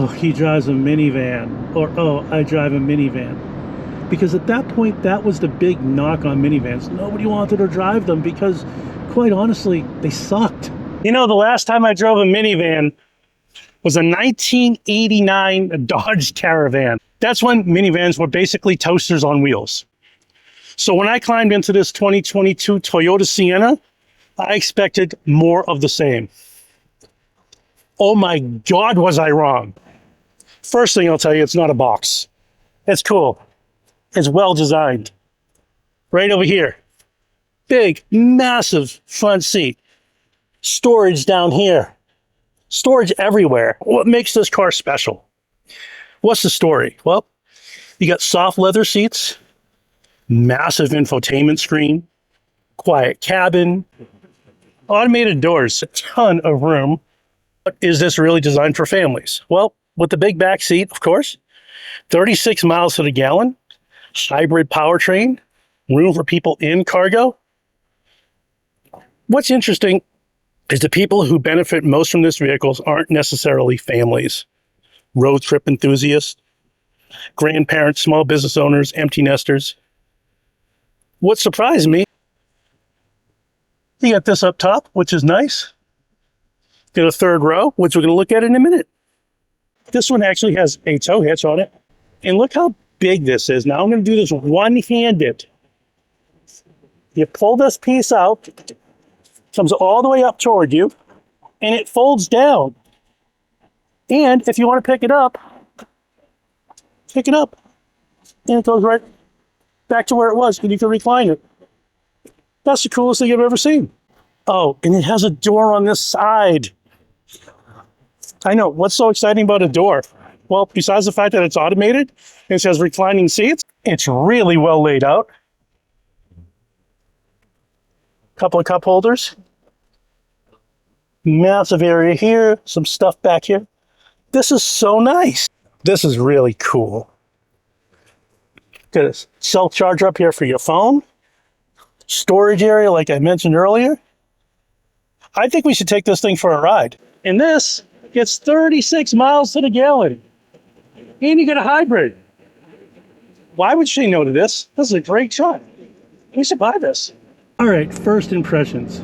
oh, he drives a minivan, or oh, I drive a minivan. Because at that point, that was the big knock on minivans. Nobody wanted to drive them because, quite honestly, they sucked. You know, the last time I drove a minivan was a 1989 Dodge Caravan. That's when minivans were basically toasters on wheels. So when I climbed into this 2022 Toyota Sienna, I expected more of the same. Oh my God, was I wrong. First thing I'll tell you, it's not a box. It's cool. It's well designed. Right over here. Big, massive front seat. Storage down here. Storage everywhere. What makes this car special? What's the story? Well, you got soft leather seats, massive infotainment screen, quiet cabin, automated doors, a ton of room. But is this really designed for families? Well, with the big back seat, of course, 36 miles to the gallon, hybrid powertrain, room for people in cargo. What's interesting is the people who benefit most from this vehicles aren't necessarily families, road trip enthusiasts, grandparents, small business owners, empty nesters. What surprised me, you got this up top, which is nice. Got a third row, which we're going to look at in a minute. This one actually has a tow hitch on it. And look how big this is. Now I'm going to do this one-handed. You pull this piece out, comes all the way up toward you, and it folds down. And if you want to pick it up, and it goes right back to where it was, and you can recline it. That's the coolest thing I've ever seen. Oh, and it has a door on this side. I know, what's so exciting about a door? Well, besides the fact that it's automated, and it has reclining seats, it's really well laid out. Couple of cup holders. Massive area here, some stuff back here. This is so nice. This is really cool. Got a cell charger up here for your phone. Storage area, like I mentioned earlier. I think we should take this thing for a ride. And this gets 36 miles to the gallon. And you get a hybrid. Why would she no to this? This is a great shot. We should buy this. All right, first impressions.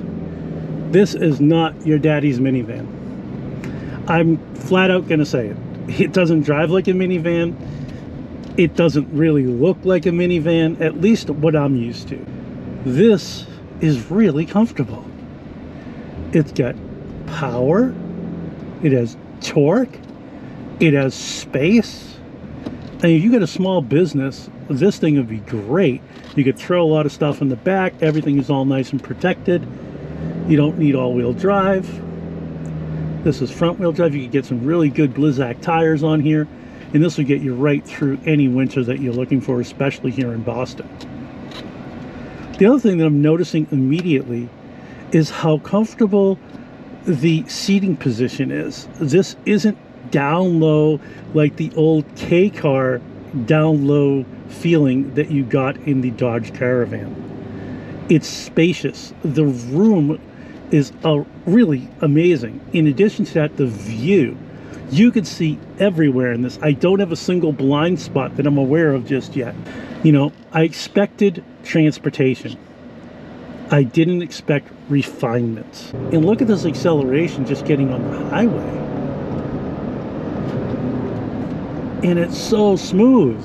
This is not your daddy's minivan. I'm flat out gonna say it. It doesn't drive like a minivan. It doesn't really look like a minivan, at least what I'm used to. This is really comfortable. It's got power. It has torque. It has space. And if you got a small business, this thing would be great. You could throw a lot of stuff in the back. Everything is all nice and protected. You don't need all-wheel drive. This is front-wheel drive. You can get some really good Blizzak tires on here. And this will get you right through any winter that you're looking for, especially here in Boston. The other thing that I'm noticing immediately is how comfortable the seating position is. This isn't down low like the old K car down low feeling that you got in the Dodge Caravan. It's spacious. The room is really amazing. In addition to that, the view. You can see everywhere in this. I don't have a single blind spot that I'm aware of just yet. You know, I expected transportation. I didn't expect refinements. And look at this acceleration just getting on the highway. And it's so smooth.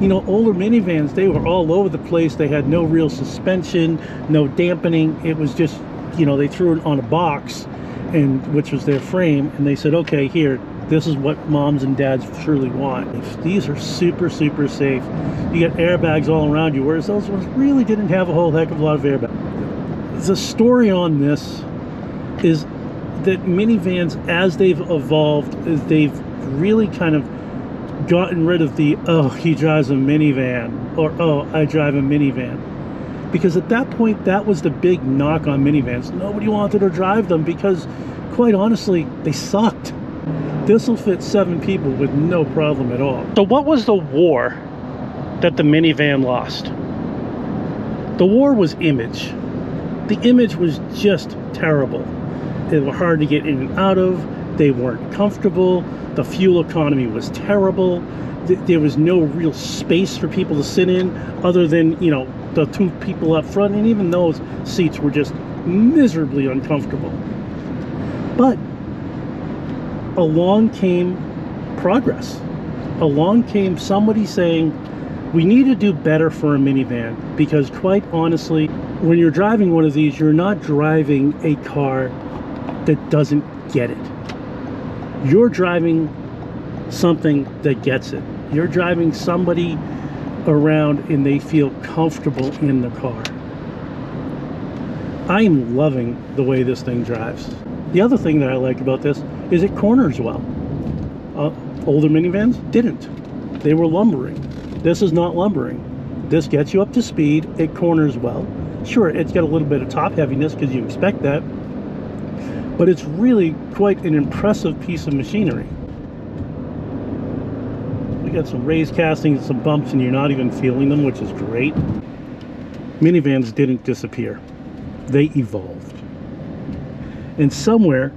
You know, older minivans, they were all over the place. They had no real suspension, no dampening. It was just, you know, they threw it on a box, and which was their frame, and they said, okay, here, this is what moms and dads truly want. These are super, super safe. You got airbags all around you, whereas those ones really didn't have a whole heck of a lot of airbags. The story on this is that minivans, as they've evolved, is they've really kind of gotten rid of the, oh, he drives a minivan, or oh, I drive a minivan. Because at that point, that was the big knock on minivans. Nobody wanted to drive them because, quite honestly, they sucked. This will fit 7 people with no problem at all. So what was the war that the minivan lost? The war was image. The image was just terrible. They were hard to get in and out of. They weren't comfortable. The fuel economy was terrible. There was no real space for people to sit in other than, you know, the two people up front, and even those seats were just miserably uncomfortable. But along came progress. Along came somebody saying, we need to do better for a minivan, because quite honestly, when you're driving one of these, you're not driving a car that doesn't get it. You're driving something that gets it. You're driving somebody around and they feel comfortable in the car. I am loving the way this thing drives. The other thing that I like about this is it corners well. Older minivans didn't. They were lumbering. This is not lumbering. This gets you up to speed. It corners well. Sure, it's got a little bit of top heaviness because you expect that, but it's really quite an impressive piece of machinery. We got some raised castings and some bumps, and you're not even feeling them, which is great. Minivans didn't disappear. They evolved. And somewhere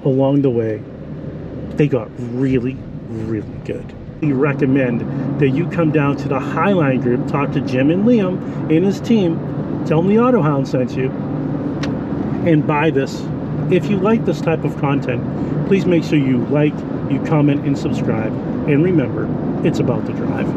along the way, they got really, really good. We recommend that you come down to the Highline group, talk to Jim and Liam and his team, tell them the AutoHound sent you, and buy this. If you like this type of content, please make sure you like, you comment, and subscribe. And remember, it's about the drive.